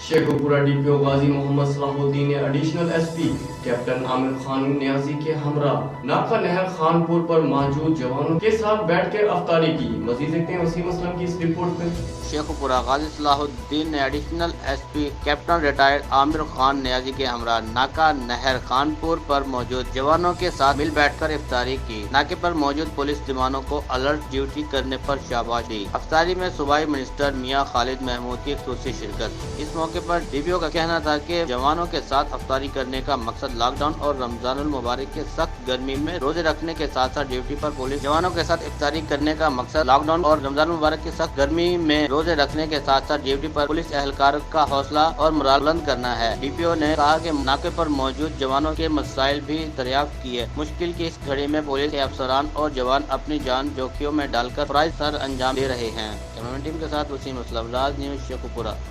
Sheikhupura DPO Ghazi Mohammad Salahuddin ने additional SP captain Aamir Khan Niazi के हमरा नाका नहर खानपुर पर मौजूद जवानों के साथ बैठकर अफ्तारी की। मजीद देखते हैं वसीम असलम की इस रिपोर्ट में। शेखुपुरा गाजी सलाहुद्दीन ने additional SP captain retired Aamir Khan Niazi के हमरा नाका नहर खानपुर पर मौजूद जवानों के साथ मिल बैठकर इफ्तारी की। नाके पर मौजूद पुलिस जवानों को अलर्ट ड्यूटी करने पर शाबाश दी। अफ्तारी में सूबाई मिनिस्टर मियां खालिद महमूद की खुसूसी शिरकत। इस मौके पर डीपीओ का कहना था कि जवानों के साथ अफ्तारी करने का मकसद लॉकडाउन और रमजानुल मुबारक के सख्त गर्मी में रोजे रखने के साथ साथ ड्यूटी पर पुलिस जवानों के साथ इफ्तारी करने का मकसद लॉकडाउन और रमजानुल मुबारक की सख्त गर्मी में रोजे रखने के साथ साथ ड्यूटी पर पुलिस एहलकार का हौसला और मोराल बुलंद करना है। डीपीओ ने कहा कि नाके पर मौजूद जवानों के मसाइल भी दरियाफ्त किए। मुश्किल की इस घड़ी में पुलिस के अफसरान और जवान अपनी जान जोखिम में डालकर फराइज सर अंजाम दे रहे हैं। कैमरामैन टीम के साथ वसीम असलम, राज न्यूज़ शेखुपुरा।